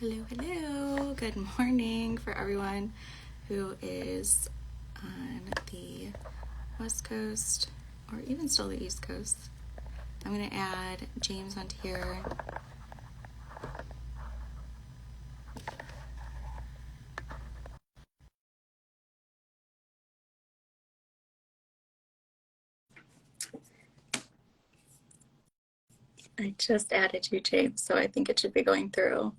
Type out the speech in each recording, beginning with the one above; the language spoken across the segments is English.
Hello, hello. Good morning for everyone who is on the West Coast or even still the East Coast. I'm going to add James onto here. I just added you, James, so I think it should be going through.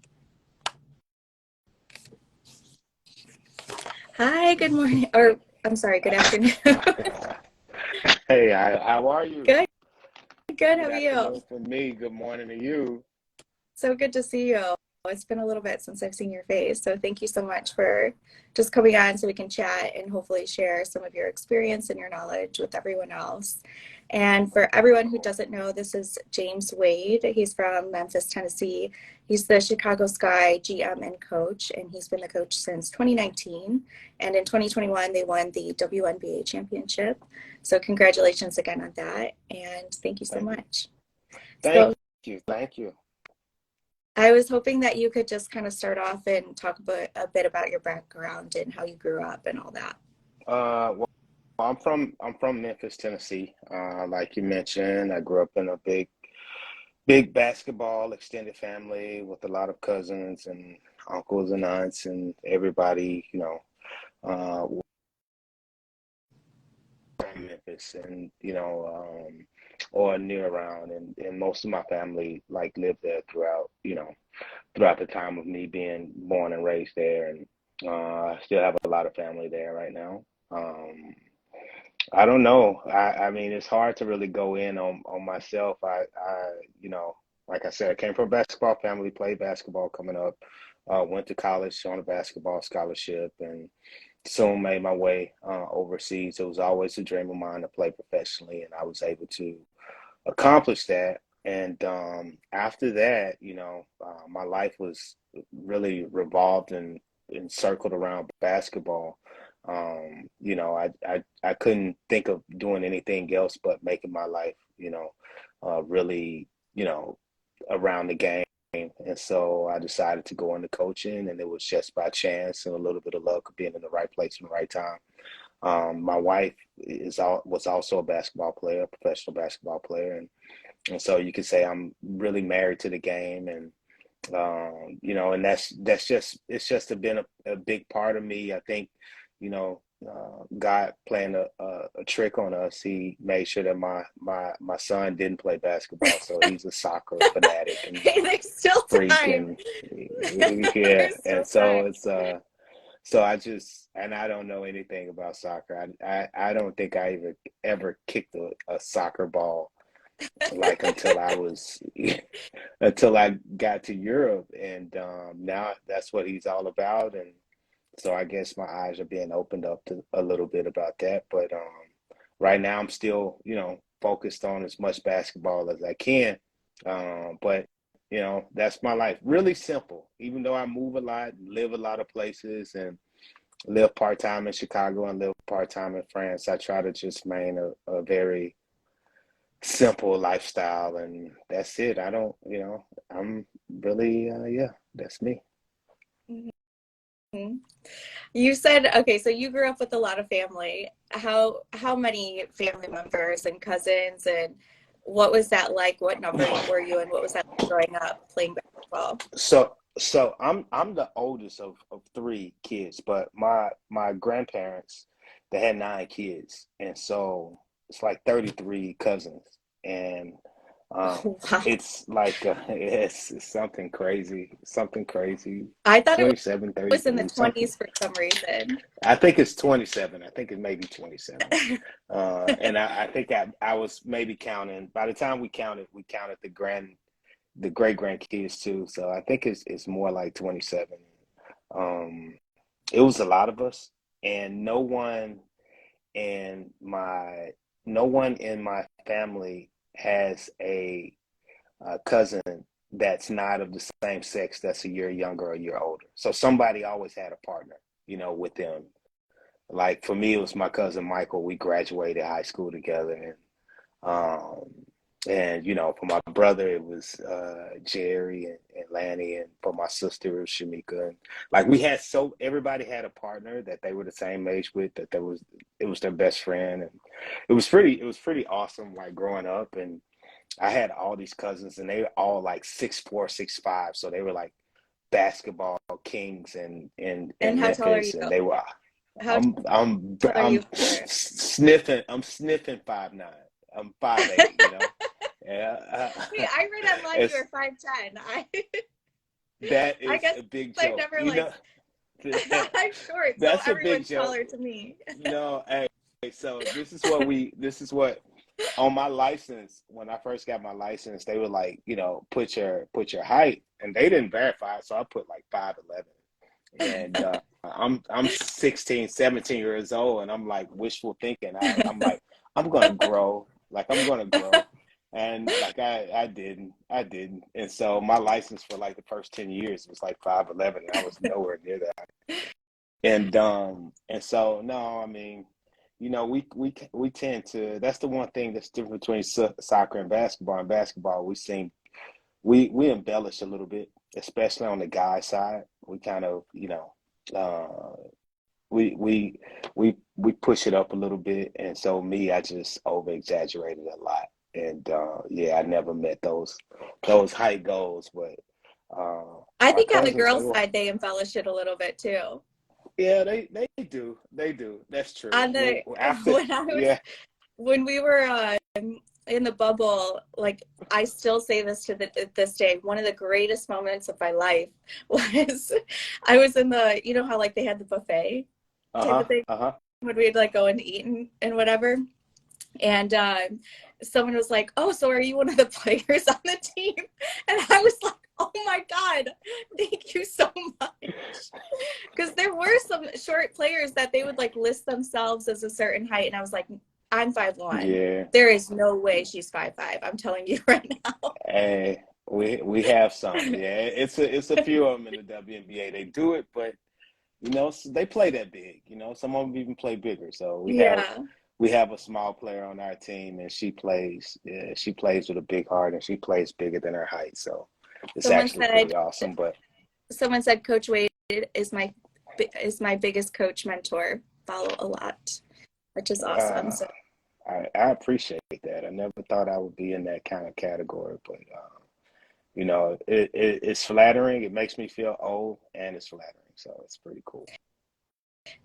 Hi, good morning. Or, I'm sorry, good afternoon. Hey, how are you? Good, good. How Good are you? afternoon from me. Good morning to you. So good to see you. It's been a little bit since I've seen your face. So thank you so much for just coming on so we can chat and hopefully share some of your experience and your knowledge with everyone else. And for everyone who doesn't know, this is James Wade. He's from Memphis, Tennessee. He's the Chicago Sky GM and coach, and he's been the coach since 2019. And in 2021, they won the WNBA championship. So congratulations again on that. And thank you so Thank you. much. Thank So you. Thank you. I was hoping that you could just kind of start off and talk about a bit about your background and how you grew up and all that. Well, I'm from Memphis, Tennessee. Like you mentioned, I grew up in a big basketball extended family with a lot of cousins and uncles and aunts and everybody, uh, from Memphis and or near around, and most of my family like lived there throughout the time of me being born and raised there, and I still have a lot of family there right now. Um, I don't know. I mean, it's hard to really go in on myself. Like I said, I came from a basketball family, played basketball coming up, went to college on a basketball scholarship, and soon made my way overseas. It was always a dream of mine to play professionally, and I was able to accomplish that. And after that, my life was really revolved and circled around basketball. I couldn't think of doing anything else but making my life, really, around the game. And so I decided to go into coaching, and it was just by chance and a little bit of luck of being in the right place in the right time. My wife was also a basketball player, a professional basketball player, and so you could say I'm really married to the game, and and that's just it's just been a big part of me. I think, God playing a trick on us. He made sure that my son didn't play basketball, so he's a soccer fanatic and Hey, there's still freak, time. and yeah, There's and still so time. I don't know anything about soccer. I don't think I even ever kicked a soccer ball like until I was until I got to Europe, and now that's what he's all about. And so I guess my eyes are being opened up to a little bit about that. But right now I'm still, focused on as much basketball as I can. But that's my life. Really simple. Even though I move a lot, live a lot of places, and live part time in Chicago and live part time in France, I try to just maintain a very simple lifestyle, and that's it. I don't, I'm really, yeah, that's me. Mhm. You said, okay, so you grew up with a lot of family. How many family members and cousins, and what was that like? What number were you, and what was that like growing up playing basketball? So I'm the oldest of three kids, but my grandparents, they had nine kids, and so it's like 33 cousins, and Oh, wow. it's like it's something crazy. I thought it 27, was in the 33, something. 20s for some reason. I think it's 27. I think it may be 27. And I think I was maybe counting. By the time we counted the great grandkids too. So I think it's more like 27. Um, it was a lot of us, and in my no one in my family has a cousin that's not of the same sex that's a year younger or a year older. So somebody always had a partner, with them. Like for me, it was my cousin Michael. We graduated high school together, and And for my brother it was Jerry and Lanny, and for my sister it was Shamika. And like we had everybody had a partner that they were the same age with, that there was it was their best friend. And it was pretty awesome, like growing up. And I had all these cousins, and they were all like 6'4", 6'5", so they were like basketball kings in And how tall are Memphis. you? And they were How I'm tall are I'm you? sniffing 5'9". I'm 5'8", Yeah, Wait, I read online you it's were 5'10". that I is guess a big I've joke. never like I'm short, so That's a big everyone's joke. taller to me. Hey, so this is what on my license, when I first got my license, they were like, put your height, and they didn't verify it, so I put like 5'11". And I'm 16, 17 years old, and I'm like wishful thinking. I'm like, I'm gonna grow, like I'm gonna grow. And like I didn't. And so my license for like the first 10 years was like 5'11", and I was nowhere near that. And so no, I mean, we tend to. That's the one thing that's different between soccer and basketball. In basketball, we embellish a little bit, especially on the guy side. We kind of, uh, we push it up a little bit. And so me, I just over exaggerated a lot. And yeah, I never met those height goals. But I my think on the cousins, they girls' were, side they embellish it a little bit too. yeah, they do. That's true. On the After, when I was yeah, when we were in the bubble, like I still say this to this day, one of the greatest moments of my life was I was in the, you know how like they had the buffet type of uh-huh, thing uh-huh. when we'd like go and eat and whatever. And someone was like, "Oh, so are you one of the players on the team?" And I was like, "Oh my God, thank you so much." Because there were some short players that they would like list themselves as a certain height. And I was like, "I'm 5'1". Yeah. There is no way she's 5'5". I'm telling you right now. Hey, we have some. Yeah, it's a few of them in the WNBA. They do it, but they play that big. Some of them even play bigger. So we have Yeah. we have a small player on our team, and she plays with a big heart, and she plays bigger than her height. So it's Someone actually said pretty awesome. But someone said Coach Wade is my biggest coach mentor. Follow a lot, which is awesome. uh, So I appreciate that. I never thought I would be in that kind of category, but it's flattering. It makes me feel old, and it's flattering. So it's pretty cool.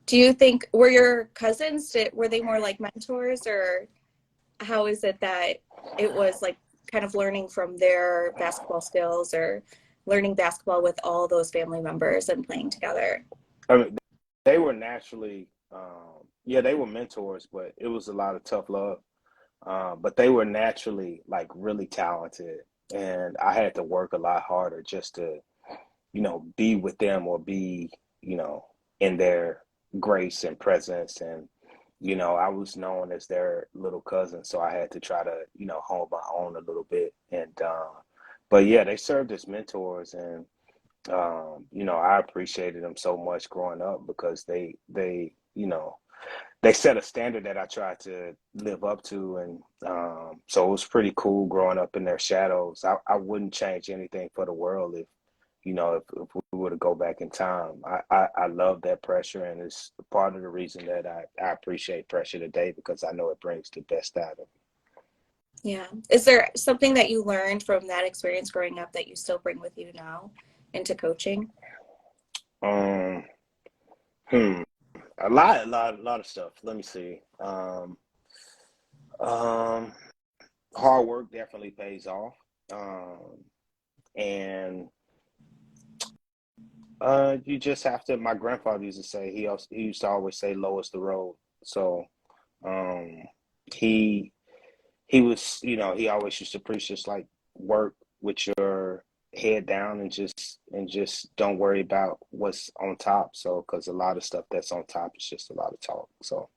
do you think were your cousins were they more like mentors, or how is it that it was like kind of learning from their basketball skills or learning basketball with all those family members and playing together? I mean, they were naturally, yeah, they were mentors, but it was a lot of tough love. But they were naturally like really talented, and I had to work a lot harder just to, be with them, or be, you know, in their grace and presence. And, I was known as their little cousin, so I had to try to, hold my own a little bit. And, but yeah, they served as mentors. And, I appreciated them so much growing up, because they set a standard that I tried to live up to. And so it was pretty cool growing up in their shadows. I wouldn't change anything for the world if we were to go back in time. I love that pressure, and it's part of the reason that I appreciate pressure today, because I know it brings the best out of Yeah. Is there something that you learned from that experience growing up that you still bring with you now into coaching? me. Hmm. A lot of stuff. Let me see. Um, Hard work definitely pays off. And you just have to. My grandfather used to say, he used to always say, "Low is the road." So um, he he was, he always used to preach, just like, work with your head down, and just don't worry about what's on top. So, because a lot of stuff that's on top is just a lot of talk. So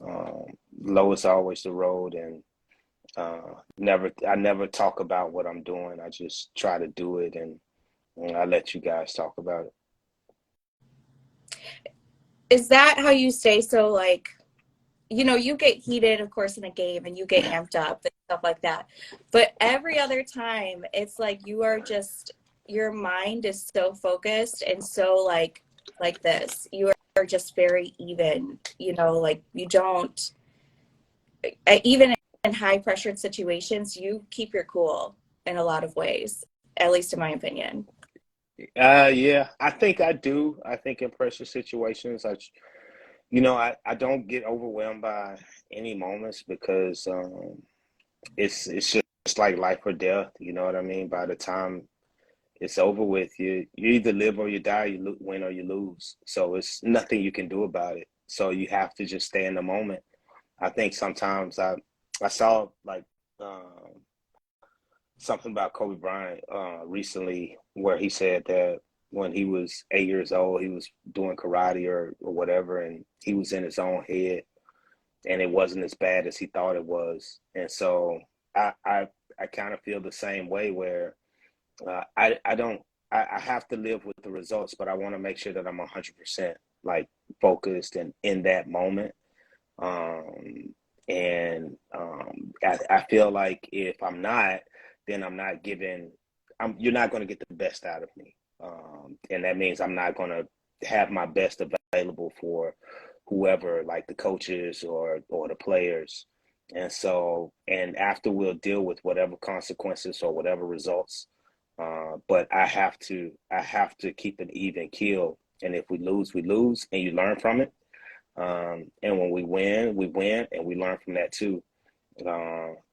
um, low is always the road. And I never talk about what I'm doing. I just try to do it, and I let you guys talk about it. Is that how you stay so like, you get heated, of course, in a game and you get amped up stuff like that. But every other time, it's like you are just, your mind is so focused and so like this. You are just very even, you know, like you don't, even in high pressured situations, you keep your cool in a lot of ways, at least in my opinion. Yeah, I think I do. I think in pressure situations, I don't get overwhelmed by any moments because it's just like life or death. You know what I mean? By the time it's over with, you either live or you die, win or you lose. So it's nothing you can do about it. So you have to just stay in the moment. I think sometimes I saw like something about Kobe Bryant recently where he said that when he was 8 years old, he was doing karate or whatever, and he was in his own head, and it wasn't as bad as he thought it was. And so I I, I kind of feel the same way where I don't I have to live with the results, but I want to make sure that I'm 100% like focused and in that moment. I feel like if I'm not, then I'm not giving. You're not going to get the best out of me, and that means I'm not going to have my best available for whoever, like the coaches or the players. And so, and after we'll deal with whatever consequences or whatever results. But I have to keep an even keel. And if we lose, we lose, and you learn from it. And when we win, and we learn from that too.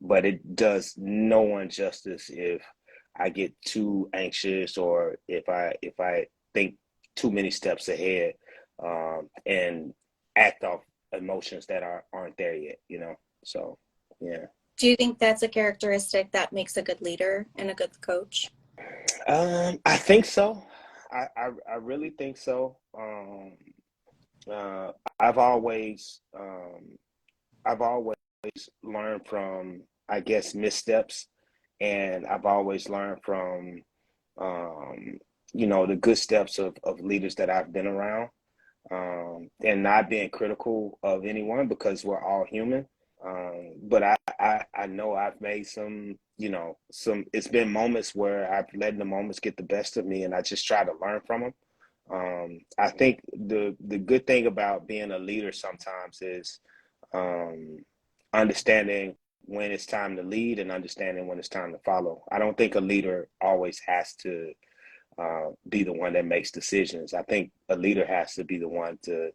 But it does no one justice if I get too anxious or if I think too many steps ahead and act off emotions that aren't there yet. So yeah. Do you think that's a characteristic that makes a good leader and a good coach? I think so. I really think so. Uh, I've always I've always learned from, I guess, missteps, and I've always learned from, um, the good steps of leaders that I've been around, and not being critical of anyone because we're all human. But I know I've made it's been moments where I've let the moments get the best of me, and I just try to learn from them. I think the good thing about being a leader sometimes is um, understanding when it's time to lead and understanding when it's time to follow. I don't think a leader always has to be the one that makes decisions. I think a leader has to be the one to,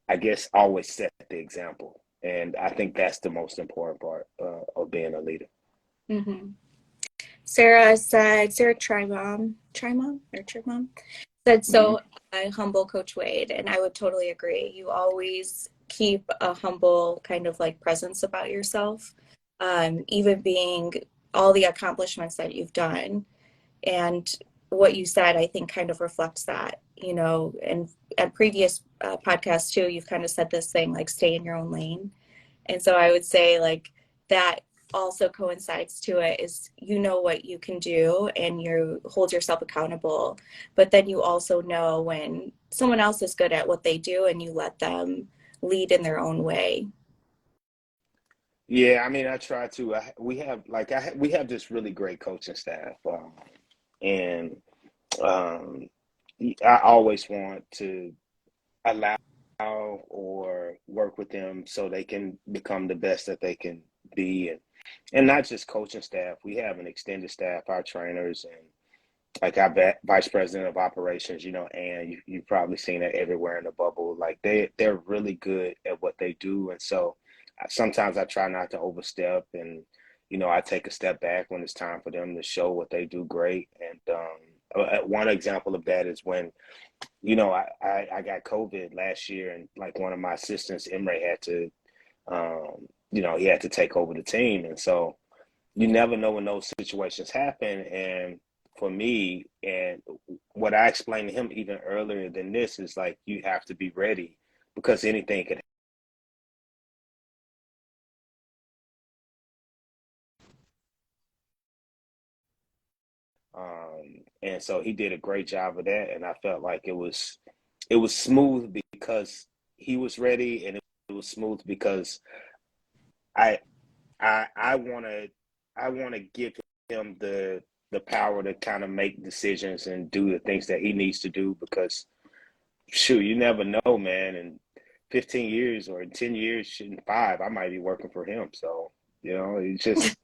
I guess, always set the example. And I think that's the most important part of being a leader. Mm-hmm. Sarah Trimom said Hmm. so, humble Coach Wade, and I would totally agree. You always keep a humble kind of like presence about yourself, even being all the accomplishments that you've done. And what you said, I think, kind of reflects that, you know, and at previous podcasts too, you've kind of said this thing like stay in your own lane. And so I would say like that also coincides to it is you know what you can do and you hold yourself accountable, but then you also know when someone else is good at what they do and you let them lead in their own way. Yeah, I mean, I try to. We have this really great coaching staff, and um, I always want to allow or work with them so they can become the best that they can be, and not just coaching staff. We have an extended staff, our trainers, and like our vice president of operations. And you've probably seen it everywhere in the bubble. Like they're really good at what they do, and so sometimes I try not to overstep, and I take a step back when it's time for them to show what they do great. And one example of that is when I got COVID last year, and like one of my assistants, Imre, had to, he had to take over the team, and so you never know when those situations happen. And for me, and what I explained to him even earlier than this is like you have to be ready because anything could. And so he did a great job of that, and I felt like it was smooth because he was ready, and it was smooth because I I want to give him the power to kind of make decisions and do the things that he needs to do because shoot, you never know, man. In 15 years or in 10 years, in five, I might be working for him. So, it's just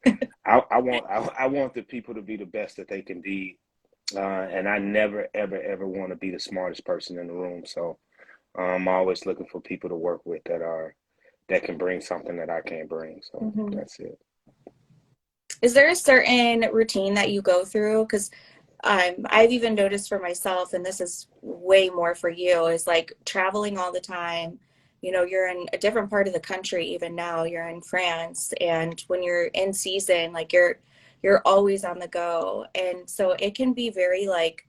I want the people to be the best that they can be, and I never ever ever want to be the smartest person in the room. So I'm always looking for people to work with that can bring something that I can't bring. So Mhm. that's it. Is there a certain routine that you go through? Because I've even noticed for myself, and this is way more for you, is like traveling all the time. You know, you're in a different part of the country even now. You're in France, and when you're in season, like you're always on the go. And so it can be very like,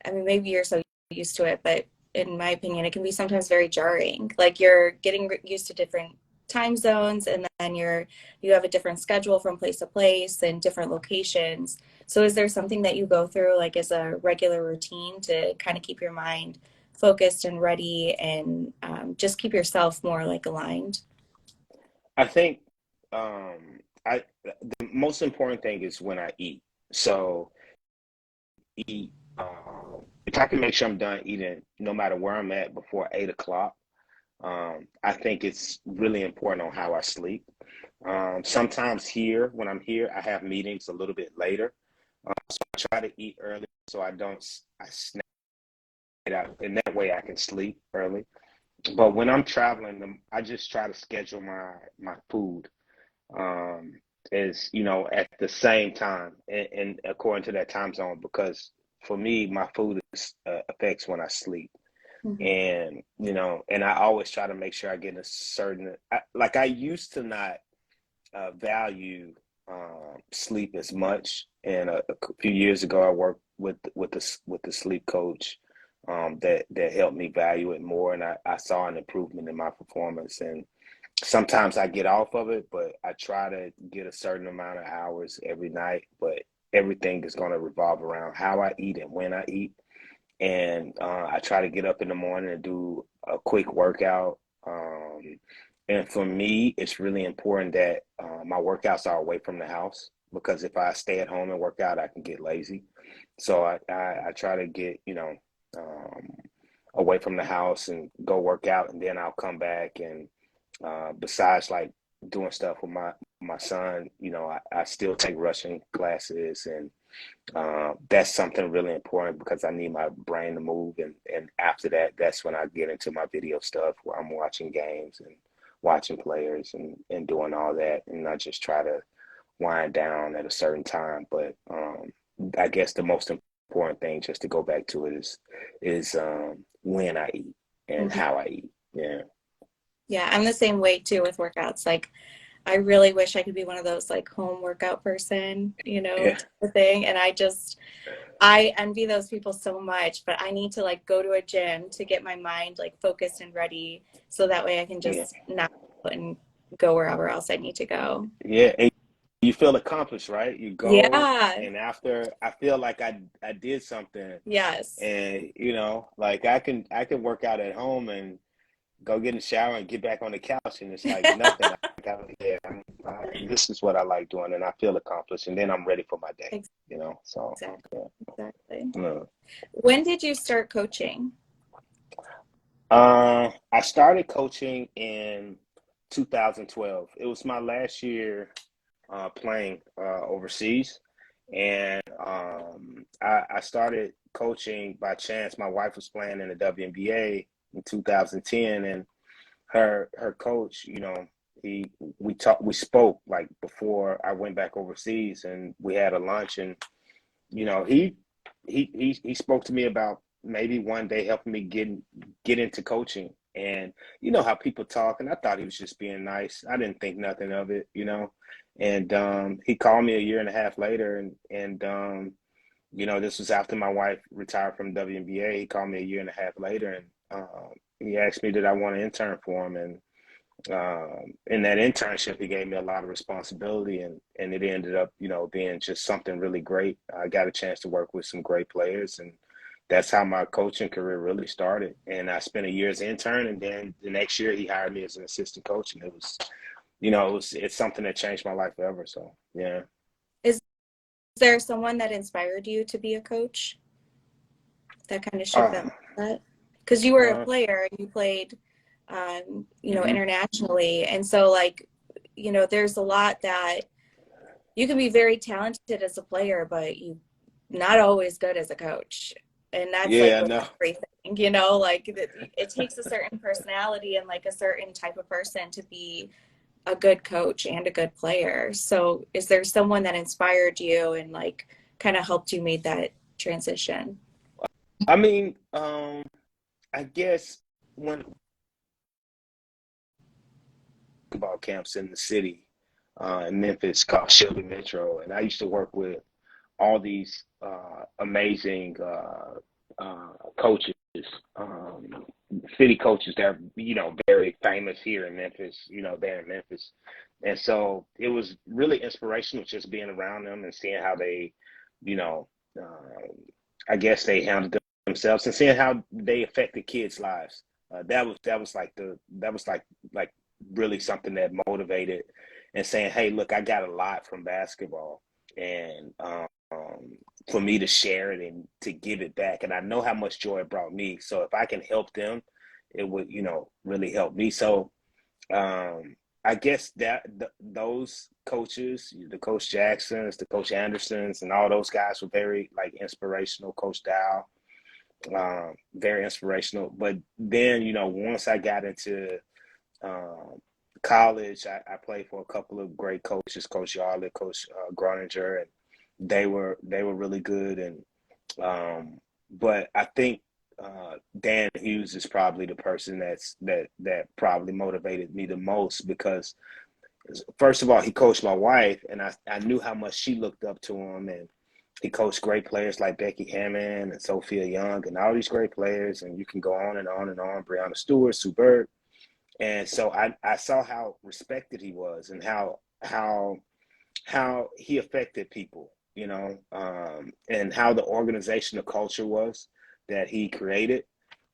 I mean, maybe you're so used to it, but in my opinion, it can be sometimes very jarring. Like you're getting used to different time zones, and then you have a different schedule from place to place and different locations. So is there something that you go through like as a regular routine to kind of keep your mind focused and ready and just keep yourself more like aligned? I think I the most important thing is when I eat. So eat. If I can make sure I'm done eating, no matter where I'm at before 8 o'clock, I think it's really important on how I sleep. Sometimes here, when I'm here, I have meetings a little bit later. So I try to eat early so I snack it out, and that way I can sleep early. But when I'm traveling, I just try to schedule my food um, is at the same time and according to that time zone because for me my food affects when I sleep Mhm. and I always try to make sure I get a certain like I used to not value sleep as much and a few years ago I worked with the sleep coach that helped me value it more and I saw an improvement in my performance and sometimes I get off of it, but I try to get a certain amount of hours every night. But everything is going to revolve around how I eat and when I eat. And I try to get up in the morning and do a quick workout. And for me, it's really important that my workouts are away from the house because if I stay at home and work out, I can get lazy. So I try to get, um, away from the house and go work out, and then I'll come back and besides like doing stuff with my son, I still take Russian classes, and that's something really important because I need my brain to move. And after that, that's when I get into my video stuff where I'm watching games and watching players and doing all that. And I just try to wind down at a certain time. But I guess the most important thing, just to go back to it, is when I eat and Mhm. how I eat. Yeah. Yeah, I'm the same way too with workouts. Like I really wish I could be one of those like home workout person, Yeah. type of thing. And I envy those people so much, but I need to like go to a gym to get my mind like focused and ready so that way I can Yeah. just not and go wherever else I need to go. Yeah. And you feel accomplished, right? You go, Yeah. and after I feel like I did something, Yes. and like I can work out at home and go get in the shower and get back on the couch, and it's like nothing. Yeah, this is what I like doing, and I feel accomplished, and then I'm ready for my day. So Exactly. yeah. Exactly. Yeah. When did you start coaching? I started coaching in 2012. It was my last year playing overseas, and I started coaching by chance. My wife was playing in the WNBA in 2010, and her coach, he we spoke like before I went back overseas, and we had a lunch, and he spoke to me about maybe one day helping me get into coaching. And you know how people talk, and I thought he was just being nice. I didn't think nothing of it. And he called me a year and a half later, and this was after my wife retired from WNBA. He called me a year and a half later, and he asked me did I want to intern for him, and in that internship, he gave me a lot of responsibility, and it ended up, being just something really great. I got a chance to work with some great players, and that's how my coaching career really started. And I spent a year as intern, and then the next year he hired me as an assistant coach, and it's something that changed my life forever. So yeah. Is there someone that inspired you to be a coach that kind of shift Uh, that mindset? Because you were a uh, player, you played, mhm. internationally, and so like, there's a lot that you can be very talented as a player, but you not always good as a coach. And that's like Yeah, with no. everything, like it takes a certain personality and like a certain type of person to be a good coach and a good player. So is there someone that inspired you and like kind of helped you make that transition? I mean, I guess when basketball camps in the city, in Memphis called Shelby Metro, and I used to work with all these amazing coaches, um, city coaches that are, very famous here in Memphis, there in Memphis. And so it was really inspirational just being around them and seeing how they, you know, I guess they handled themselves and seeing how they affected kids' lives. That was like really something that motivated and saying, hey, look, I got a lot from basketball, and for me to share it and to give it back. And I know how much joy it brought me. So if I can help them, it would, really help me. So I guess that those coaches, the Coach Jacksons, the Coach Andersons, and all those guys were very like inspirational. Coach Dow, very inspirational. But then, once I got into um, college, I played for a couple of great coaches, Coach Yarley, Coach Groninger, and they were really good. And but I think Dan Hughes is probably the person that probably motivated me the most because first of all, he coached my wife, and I knew how much she looked up to him, and he coached great players like Becky Hammond and Sophia Young and all these great players, and you can go on and on and on. Breanna Stewart, Sue Bird, and so I saw how respected he was and how he affected people, and how the organizational culture was that he created.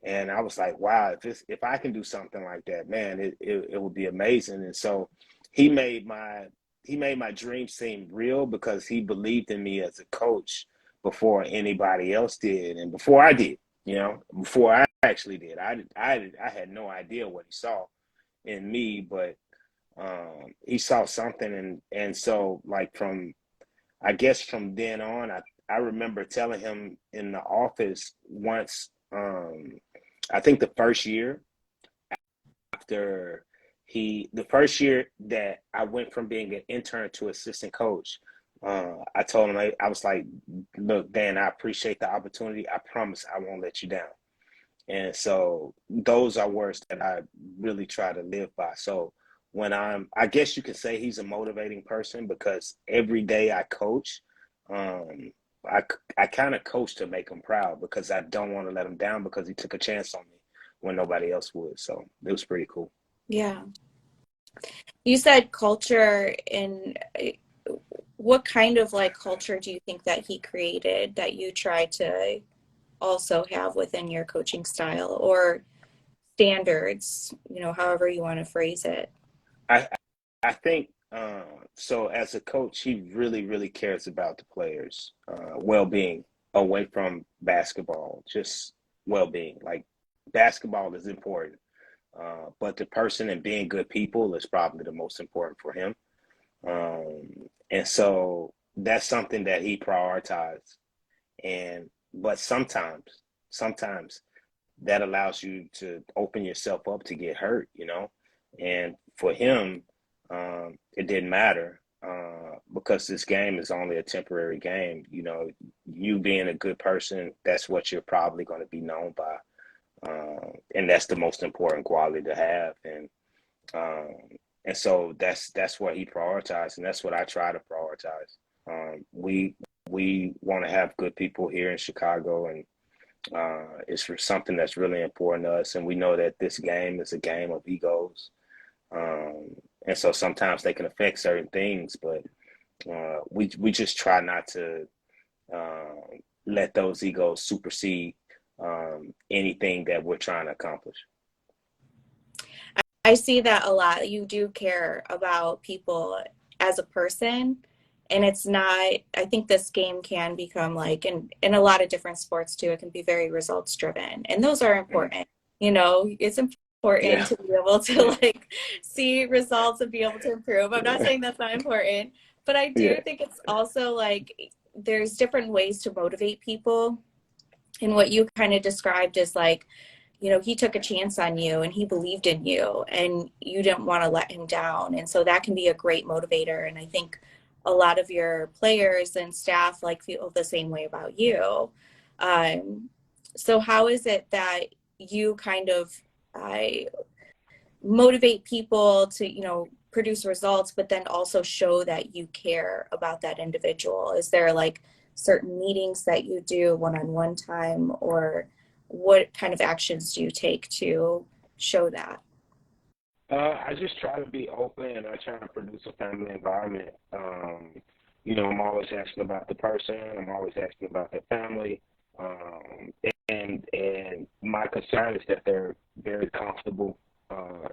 And I was like, wow, if I can do something like that, man, it would be amazing. And so he made my he made my dream seem real because he believed in me as a coach before anybody else did and before I did, before I actually did. I had no idea what he saw in me, but he saw something, and so like from I guess from then on, I remember telling him in the office once. I think the first year after the first year that I went from being an intern to assistant coach, I told him I was like, "Look, Dan, I appreciate the opportunity. I promise I won't let you down." And so those are words that I really try to live by. So I guess you could say he's a motivating person because every day I coach, um, I, I kind of coach to make him proud because I don't want to let him down because he took a chance on me when nobody else would. So it was pretty cool. Yeah. You said culture, and what kind of like culture do you think that he created that you try to also have within your coaching style or standards, however you want to phrase it? I I think so. As a coach, he really, really cares about the players' well-being away from basketball, just well-being. Like basketball is important, but the person and being good people is probably the most important for him. And so that's something that he prioritized. And but sometimes that allows you to open yourself up to get hurt. And for him, it didn't matter because this game is only a temporary game. You being a good person, that's what you're probably going to be known by, and that's the most important quality to have. Um, and so that's what he prioritized, and that's what I try to prioritize. We want to have good people here in Chicago, and it's for something that's really important to us. And we know that this game is a game of egos, um, and so sometimes they can affect certain things. But we just try not to let those egos supersede anything that we're trying to accomplish. I see that a lot. You do care about people as a person. And it's not, I think this game can become like, in a lot of different sports too, it can be very results driven. And those are Mm. important. You know, it's important Yeah, to be able to yeah, like see results and be able to improve. I'm not saying that's not important, but I do yeah. think it's also like there's different ways to motivate people. And what you kind of described is like, you know, he took a chance on you and he believed in you and you didn't want to let him down. And so that can be a great motivator. And I think a lot of your players and staff like feel the same way about you. Um, so how is it that you kind of motivate people to, you know, produce results, but then also show that you care about that individual? Is there like certain meetings that you do one-on-one time, or what kind of actions do you take to show that? I just try to be open and I try to produce a family environment. I'm always asking about the person. I'm always asking about their family. Um, and my concern is that they're very comfortable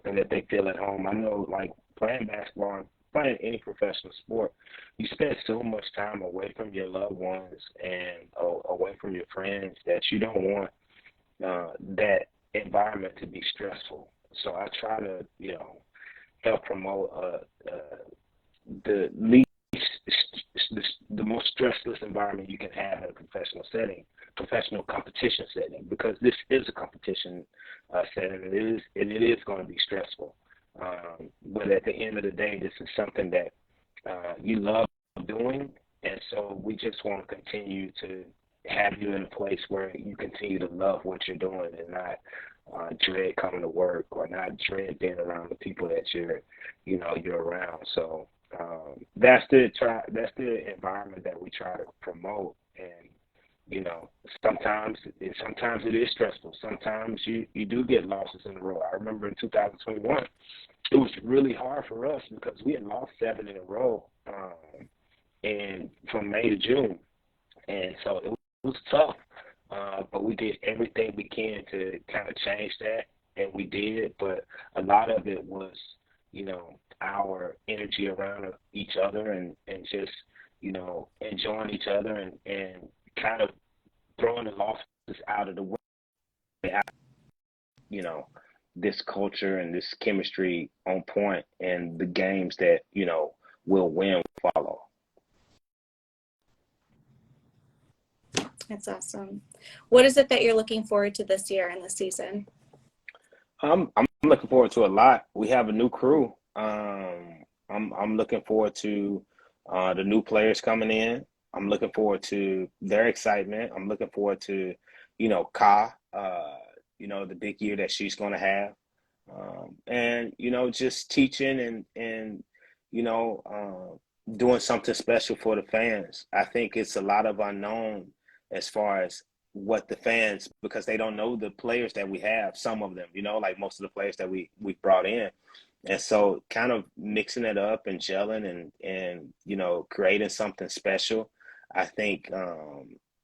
and that they feel at home. I know, like playing basketball, and playing any professional sport, you spend so much time away from your loved ones and away from your friends that you don't want that environment to be stressful. So I try to, help promote the least, the most stressless environment you can have in a professional setting, professional competition setting, because this is a competition setting. It is going to be stressful. But at the end of the day, this is something that you love doing, and so we just want to continue to have you in a place where you continue to love what you're doing and not dread coming to work or not dread being around the people that you're around. So that's the environment that we try to promote. And sometimes it is stressful. Sometimes you do get losses in a row. I remember in 2021, it was really hard for us because we had lost 7 in a row, and from May to June, and so it was tough. But we did everything we can to kind of change that, and we did. But a lot of it was, our energy around each other and just, enjoying each other and kind of throwing the losses out of the way. You know, this culture and this chemistry on point, and the games that will win follow. That's awesome. What is it that you're looking forward to this year and this season? I'm looking forward to a lot. We have a new crew. I'm looking forward to the new players coming in. I'm looking forward to their excitement. I'm looking forward to, Ka, the big year that she's going to have, and just teaching and doing something special for the fans. I think it's a lot of unknown as far as what the fans, because they don't know the players that we have. Some of them, like most of the players that we brought in, and so kind of mixing it up and gelling and creating something special. I think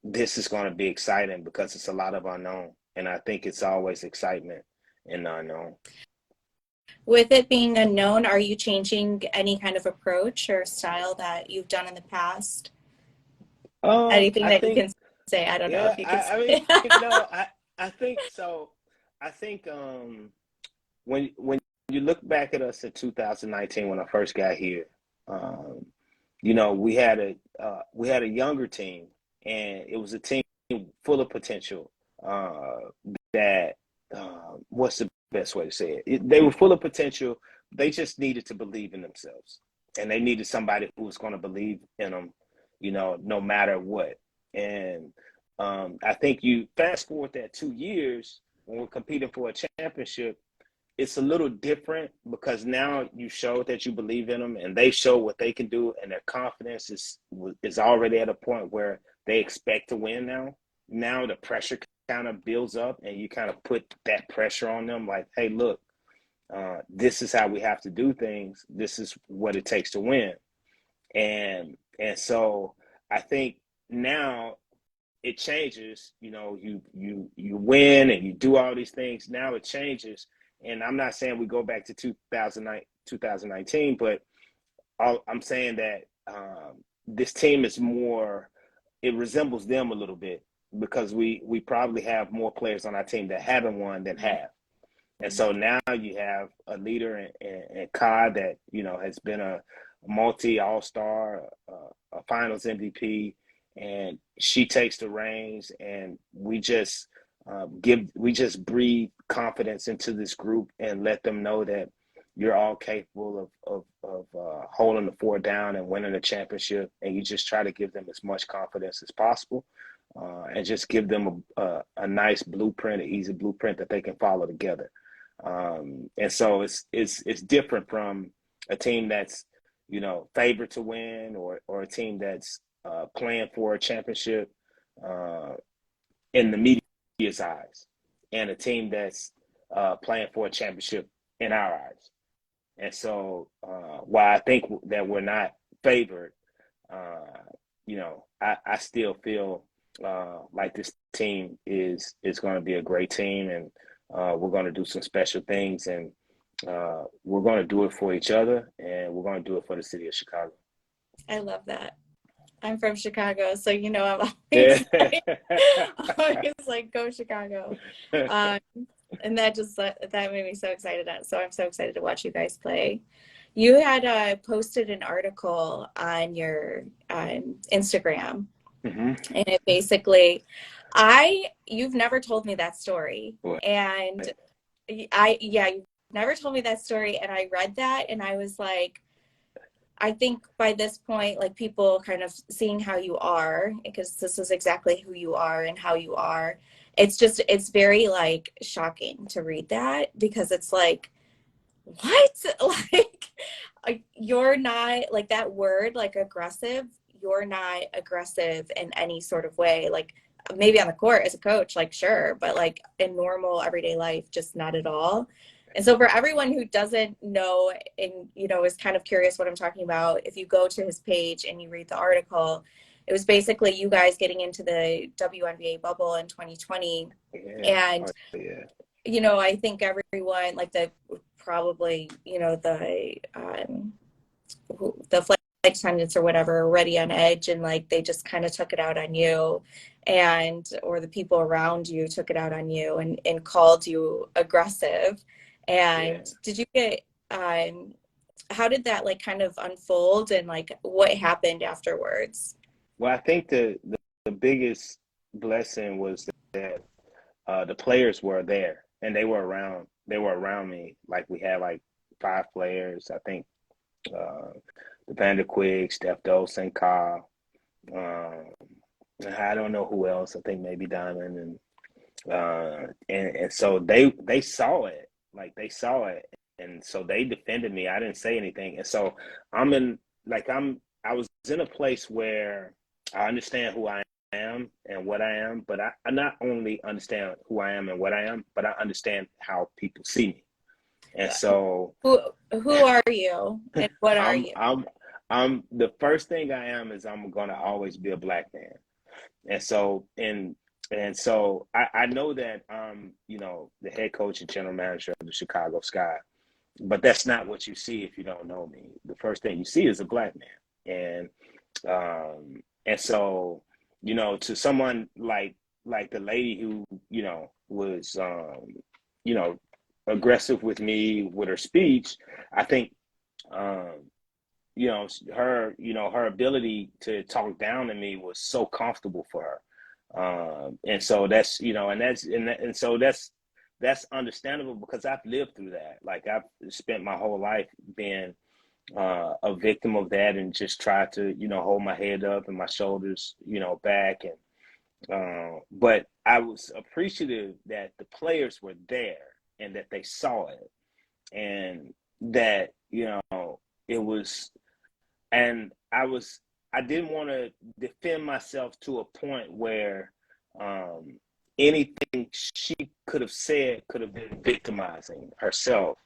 this is going to be exciting because it's a lot of unknown, and I think it's always excitement in the unknown. With it being unknown, are you changing any kind of approach or style that you've done in the past? Anything I that you think, can say? I don't know yeah, if you can I say. mean, no, I think so. I think when you look back at us in 2019 when I first got here, um, we had a younger team, and it was a team full of potential. That what's the best way to say they were full of potential. They just needed to believe in themselves, and they needed somebody who was going to believe in them, no matter what. And I think you fast forward that 2 years when we're competing for a championship, it's a little different because now you show that you believe in them and they show what they can do, and their confidence is already at a point where they expect to win now. Now the pressure kind of builds up and you kind of put that pressure on them like, hey, look, this is how we have to do things. This is what it takes to win. And so I think now it changes. You win and you do all these things. Now it changes, And I'm not saying we go back to 2019, but I'm saying that this team is more, it resembles them a little bit because we probably have more players on our team that haven't won than have. And so now you have a leader in Kai that, has been a multi All-Star, a Finals MVP, and she takes the reins, and we just breathe confidence into this group and let them know that you're all capable of holding the fort down and winning a championship, and you just try to give them as much confidence as possible, and just give them a nice blueprint, an easy blueprint that they can follow together. And so it's different from a team that's favored to win, or a team that's playing for a championship uh, in the media's eyes, and a team that's playing for a championship in our eyes. And so while I think that we're not favored, I still feel like this team is going to be a great team, and we're going to do some special things, and we're going to do it for each other, and we're going to do it for the city of Chicago. I love that. I'm from Chicago, so I'm Yeah. always like, go Chicago. Um, and that made me so excited. So I'm so excited to watch you guys play. You had posted an article on your Instagram, Mm-hmm. and it basically, you've never told me that story, What? and you've never told me that story, and I read that, and I was like, I think by this point, like, people kind of seeing how you are, because this is exactly who you are and how you are. It's very like shocking to read that, because it's like, what? Like, you're not like that word, like aggressive. You're not aggressive in any sort of way. Like, maybe on the court as a coach, like, sure, but like in normal everyday life, just not at all. And so for everyone who doesn't know, and is kind of curious what I'm talking about, if you go to his page and you read the article, it was basically you guys getting into the WNBA bubble in 2020. Yeah. And Oh, yeah. I think everyone, like, probably the flight attendants or whatever, are already on edge, and like they just kind of took it out on you, or the people around you took it out on you, and called you aggressive. Yeah. And did you get how did that like kind of unfold, and like what happened afterwards? Well, I think the biggest blessing was that the players were there, and they were around. They were around me. Like, we had like 5 players. I think uh, the Vanderquick, Steph Dose, and Kyle. Um, I don't know who else. I think maybe Diamond, and so they saw it. Like, they saw it, and so they defended me. I didn't say anything, and so I'm in like I was in a place where I understand who I am and what I am, but I not only understand who I am and what I am, but I understand how people see me. And so Who are you, and what are I'm you? I'm I'm the first thing I am is I'm gonna always be a black man. And so I know that I'm, the head coach and general manager of the Chicago Sky, but that's not what you see if you don't know me. The first thing you see is a black man. And so, to someone like the lady who, was you know, aggressive with me with her speech, I think um, her ability to talk down to me was so comfortable for her. And so that's understandable, because I've lived through that. Like, I've spent my whole life being a victim of that, and just try to, hold my head up and my shoulders, back. But I was appreciative that the players were there, and that they saw it, and that, it was, and I didn't want to defend myself to a point where um, anything she could have said could have been victimizing herself.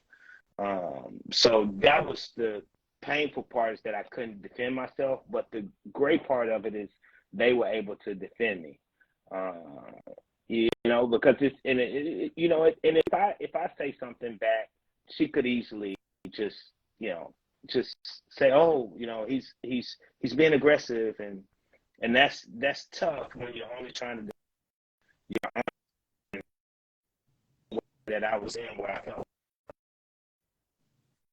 So that was the painful part, is that I couldn't defend myself. But the great part of it is they were able to defend me. Uh, You know, because it's and you know, and if I say something back, she could easily just you know just say, oh, you know, he's being aggressive, and that's tough when you're only trying to do that I was in where I felt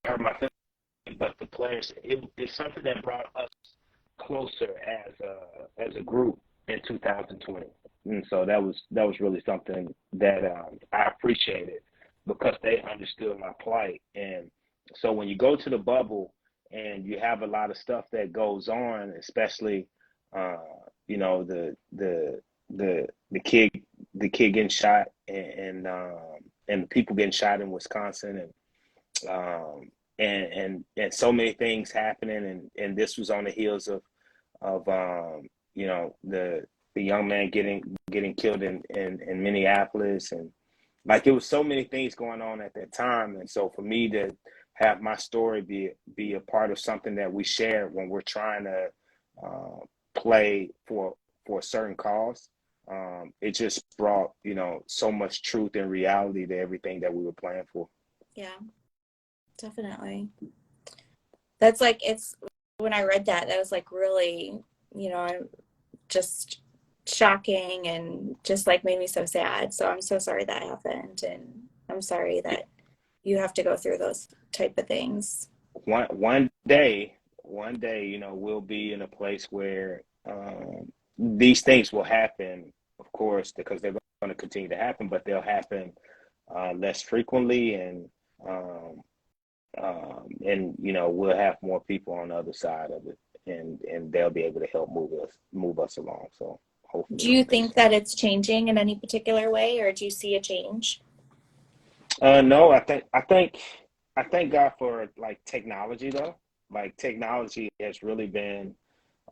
hurt my feelings, but the players, it's something that brought us closer as a group in 2020, and so that was really something that I appreciated because they understood my plight. And so when you go to the bubble and you have a lot of stuff that goes on, especially uh, you know the kid getting shot and people getting shot in Wisconsin and so many things happening and this was on the heels of you know the young man getting killed in Minneapolis and like it was so many things going on at that time and so for me to have my story be a part of something that we share when we're trying to uh, play for a certain cause it just brought you know so much truth and reality to everything that we were playing for. Yeah, definitely. That's like, it's when I read that, that was like really, you know, just shocking and just like made me so sad. So I'm so sorry that happened. And I'm sorry that you have to go through those type of things. One day, you know, we'll be in a place where these things will happen, of course, because they're going to continue to happen, but they'll happen less frequently, um, and you know, we'll have more people on the other side of it, and they'll be able to help move us along. So hopefully Do you one day think soon. that it's changing in any particular way, or do you see a change? No, I thank God for like technology though. Like technology has really been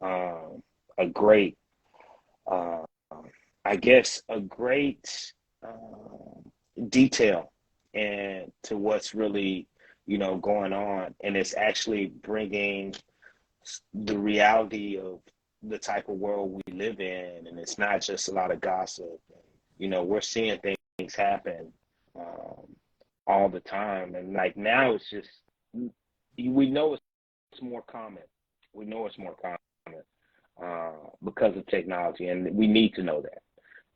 um, a great, uh, I guess, a great detail and to what's really, you know, going on, and it's actually bringing the reality of the type of world we live in, and it's not just a lot of gossip. You know, we're seeing things happen um, all the time, and like now it's just we know it's more common. We know it's more common because of technology, and we need to know that.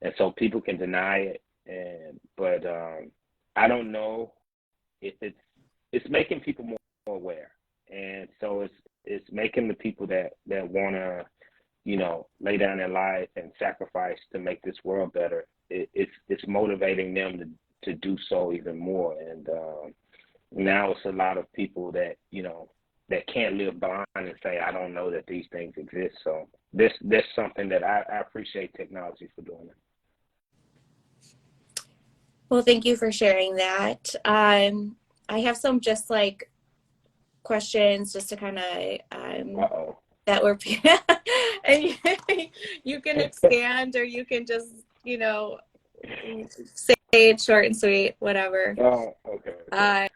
And so people can deny it, and but I don't know if it's making people more aware, and so it's making the people that want to you know lay down their life and sacrifice to make this world better. It's motivating them to do so even more, and now it's a lot of people that you know that can't live blind and say I don't know that these things exist. So this something that I appreciate technology for doing it. Well, thank you for sharing that. I have some just like questions just to kind of Uh-oh. that were and you can expand or you can just, you know, say it short and sweet, whatever. Oh, okay, okay.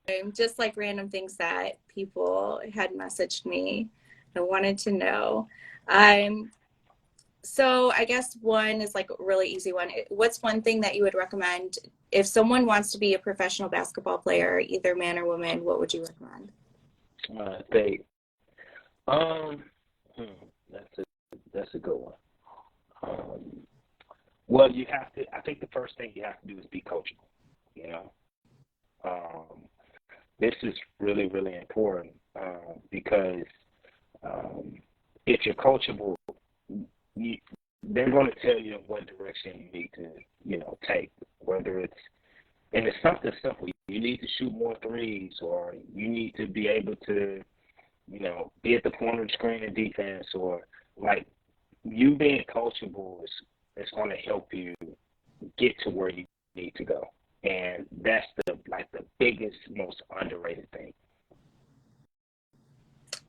Um, just like random things that people had messaged me and wanted to know. Um, so I guess one is like a really easy one. What's one thing that you would recommend if someone wants to be a professional basketball player, either man or woman? What would you recommend? They um hmm, that's a that's a good one. Um, well, you have to. I think the first thing you have to do is be coachable. You know, um, this is really important because um, if you're coachable, you, they're going to tell you what direction you need to, you know, take. Whether it's and it's something simple. You need to shoot more threes, or you need to be able to, you know, be at the corner of the screen in defense, or like you being coachable is going to help you get to where you need to go. And that's the biggest, most underrated thing.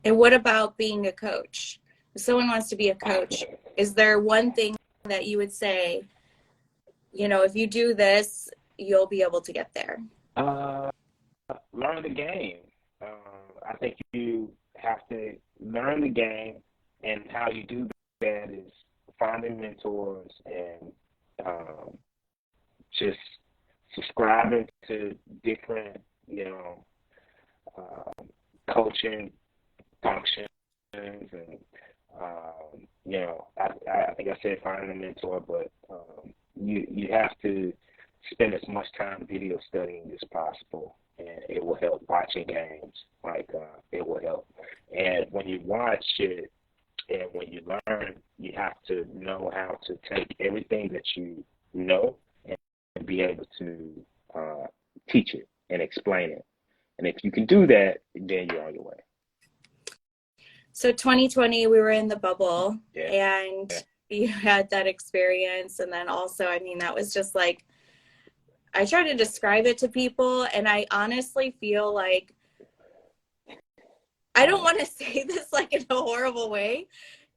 And what about being a coach? If someone wants to be a coach, is there one thing that you would say, you know, if you do this, you'll be able to get there? Uh, learn the game. I think you have to learn the game, and how you do that is finding mentors and um, just subscribing to different, you know, coaching functions and like I said, finding a mentor, but you have to spend as much time video studying as possible, and it will help. Watching games, it will help. And when you watch it and when you learn, you have to know how to take everything that you know and be able to uh, teach it and explain it. And if you can do that, then you're on your way. So 2020, we were in the bubble Yeah. and you had that experience. And then also, I mean, that was just like, I try to describe it to people, and I honestly feel like I don't want to say this like in a horrible way.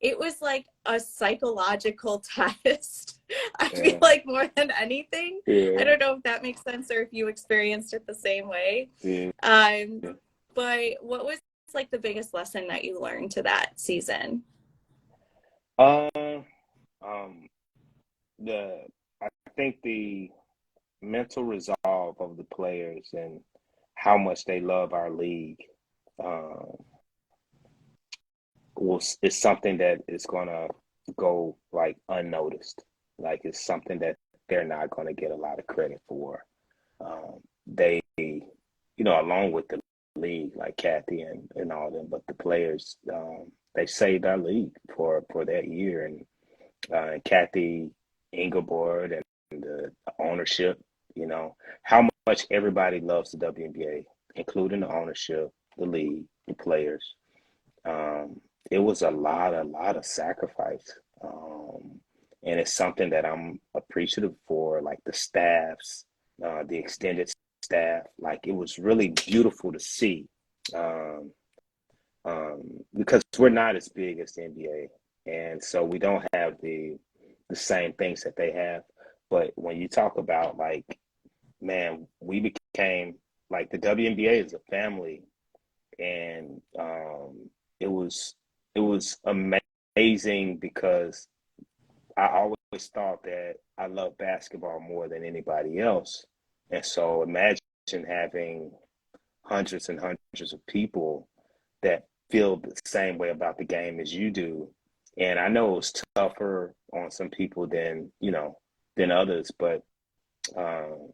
It was like a psychological test. I feel Yeah. like more than anything. I Yeah. don't know if that makes sense or if you experienced it the same way. Yeah. Um, but what was like the biggest lesson that you learned to that season? Um, um, the I think the mental resolve of the players and how much they love our league um, is something that is gonna go like unnoticed. Like it's something that they're not gonna get a lot of credit for. They, along with the league, like Kathy and all them, but the players, they saved our league for that year, and Kathy Ingeborg and the ownership, how much everybody loves the WNBA, including the ownership, the league, the players. Um, it was a lot of sacrifice. And it's something that I'm appreciative for, like the staffs, the extended staff. Like it was really beautiful to see, um, because we're not as big as the NBA, and so we don't have the same things that they have. But when you talk about like, man, we became like the WNBA is a family, and it was amazing because I always thought that I love basketball more than anybody else. And so imagine having hundreds and hundreds of people that feel the same way about the game as you do. And I know it was tougher on some people than others, but um,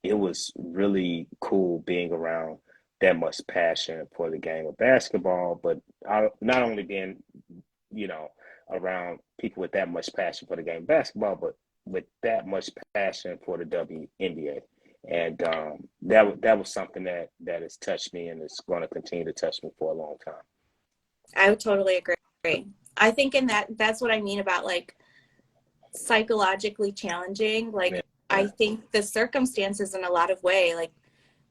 it was really cool being around that much passion for the game of basketball, but not only being, you know, around people with that much passion for the game of basketball, but with that much passion for the WNBA. And that was something that has touched me and is going to continue to touch me for a long time. I would totally agree. I think in that's what I mean about like psychologically challenging. Like I Yeah, think the circumstances in a lot of way, like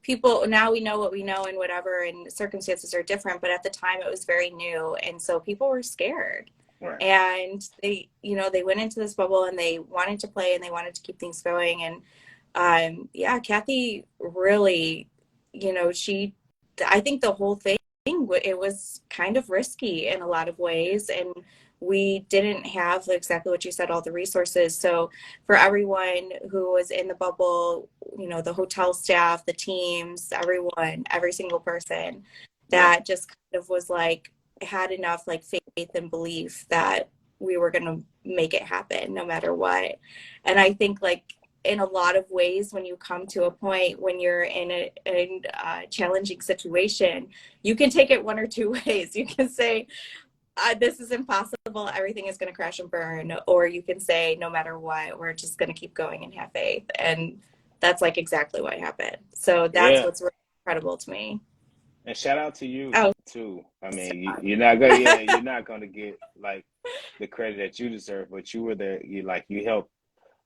people now we know what we know and whatever, and circumstances are different, but at the time it was very new, and so people were scared. right. And they went into this bubble and they wanted to play and they wanted to keep things going. And yeah, Kathy really, she, I think the whole thing, it was kind of risky in a lot of ways. And we didn't have exactly what you said, all the resources. So for everyone who was in the bubble, the hotel staff, the teams, everyone, every single person Yeah, that just kind of was like, had enough like faith and belief that we were going to make it happen no matter what. And I think like in a lot of ways, when you come to a point when you're in a challenging situation, you can take it one or two ways. You can say, this is impossible, everything is going to crash and burn, or you can say, no matter what, we're just going to keep going and have faith. And that's like exactly what happened. So that's yeah. what's really incredible to me. And shout out to you Oh, too. I so, mean, you're not gonna get like the credit that you deserve, but you were there. You helped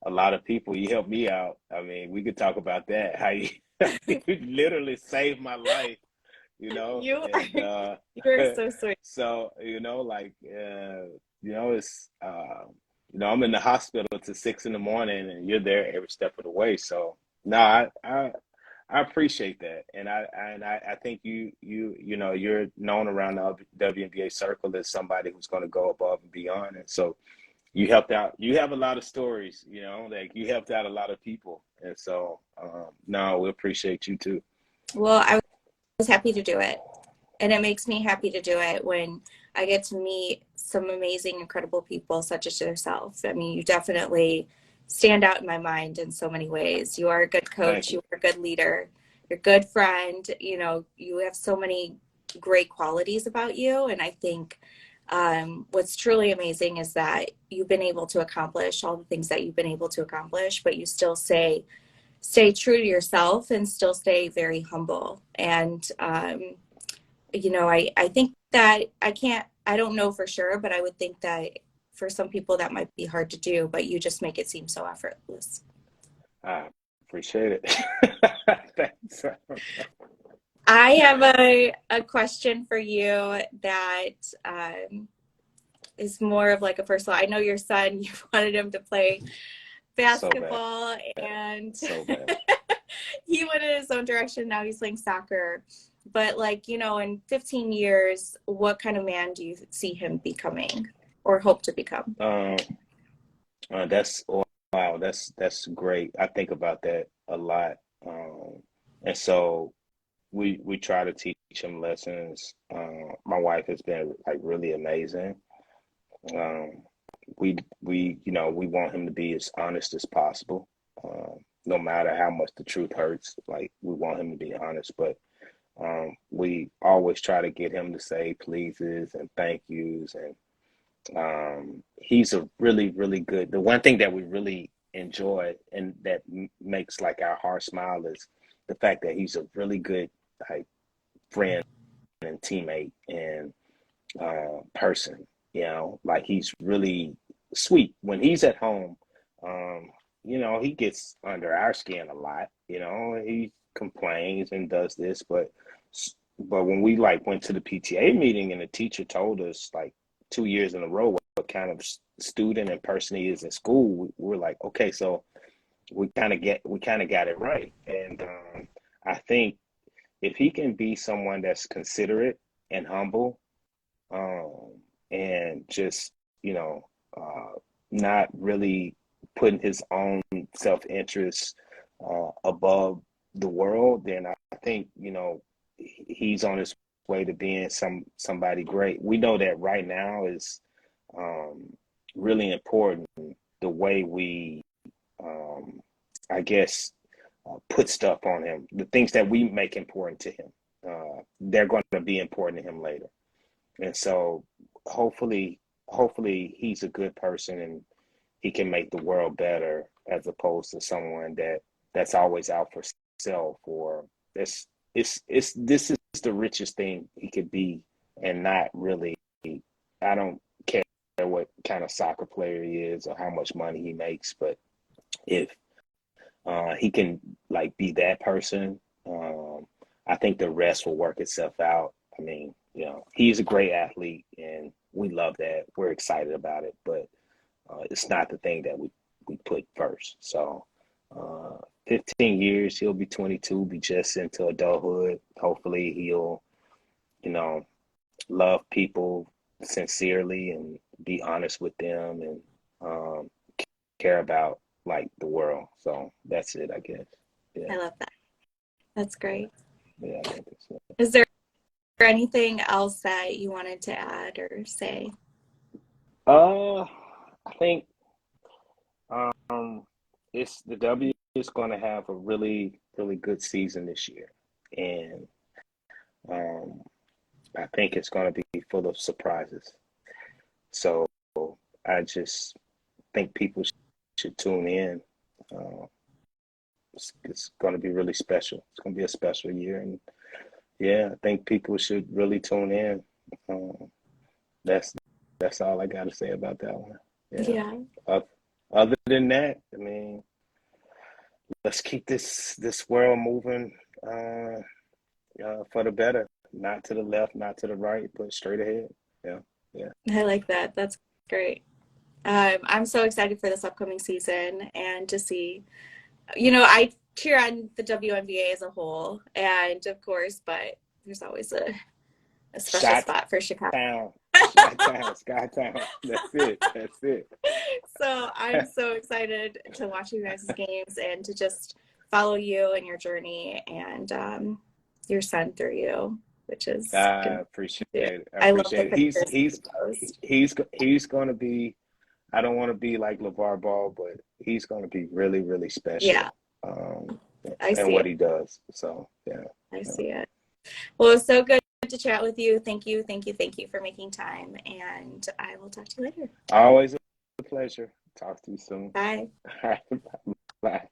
a lot of people. You helped me out. I mean, we could talk about that. How you, you literally saved my life, you are and you're so sweet. so it's I'm in the hospital till 6 in the morning, and you're there every step of the way. So no, I appreciate that, and I think you're known around the WNBA circle as somebody who's going to go above and beyond, and so you helped out. You have a lot of stories, like you helped out a lot of people. And so, no, we appreciate you too. Well, I was happy to do it. And it makes me happy to do it when I get to meet some amazing, incredible people such as yourself. I mean, you definitely stand out in my mind in so many ways. You are a good Thank coach, you. you are a good leader, you're a good friend. You know, you have so many great qualities about you. And I think what's truly amazing is that you've been able to accomplish all the things that you've been able to accomplish, but you still stay true to yourself and still stay very humble. And you know, I think that I don't know for sure, but I would think that for some people that might be hard to do, but you just make it seem so effortless. I appreciate it. Thanks. I have a question for you that is more of like a personal. I know your son, you wanted him to play So bad. basketball and So bad. he went in his own direction. Now he's playing soccer. But like, you know, in 15 years, what kind of man do you see him becoming or hope to become? Um, that's wow. That's great. I think about that a lot. And so we try to teach him lessons. My wife has been like really amazing. Um, we want him to be as honest as possible. No matter how much the truth hurts, like we want him to be honest. But we always try to get him to say pleases and thank yous, and he's a really, really good. The one thing that we really enjoy and that makes like our heart smile is the fact that he's a really good like friend and teammate and person. Like he's really sweet when he's at home. Um, he gets under our skin a lot. He complains and does this, but when we like went to the PTA meeting and the teacher told us like 2 years in a row what kind of student and person he is in school, we're like, okay, so we kind of got it right. And I think if he can be someone that's considerate and humble, um, and just you know not really putting his own self-interest above the world, then I think he's on his way to being somebody great. We know that right now is um, really important, the way we um, I guess put stuff on him, the things that we make important to him, they're going to be important to him later. And so hopefully he's a good person and he can make the world better as opposed to someone that's always out for self, or this is the richest thing he could be, and not really. I don't care what kind of soccer player he is or how much money he makes, but if he can like be that person, I think the rest will work itself out. I mean, he's a great athlete, and we love that. We're excited about it, but it's not the thing that we put first. So, 15 years, he'll be 22, be just into adulthood. Hopefully, he'll, you know, love people sincerely and be honest with them, and um, care about like the world. So that's it, I guess. Yeah, I love that. That's great. yeah, I think that's it. Is there anything else that you wanted to add or say? I think um, it's the W is going to have a really, really good season this year, and um, I think it's going to be full of surprises. So I just think people should tune in. Uh, it's going to be really special. It's going to be a special year, and yeah, I think people should really tune in. Um, that's that's all I got to say about that one. Yeah. Yeah, Other than that, I mean, let's keep this world moving for the better. Not to the left, not to the right, but straight ahead. Yeah, yeah. I like that. That's great. I'm so excited for this upcoming season and to see, you know, I cheer on the WNBA as a whole, and of course, but there's always a special Shot spot for Chicago. town. Sky Town. That's it. That's it. So I'm so excited to watch you guys' games and to just follow you and your journey and your son through you, which is I good. appreciate it. I I love the appreciate it. pictures you post. He's going to be. I don't want to be like LeVar Ball, but he's going to be really, really Yeah, special. I And see what it. he does. So yeah. I Yeah. see it. Well, it's so good to chat with you. Thank you, thank you, thank you for making time. And I will talk to you later. Always a pleasure. Talk to you soon. Bye. All right. Bye.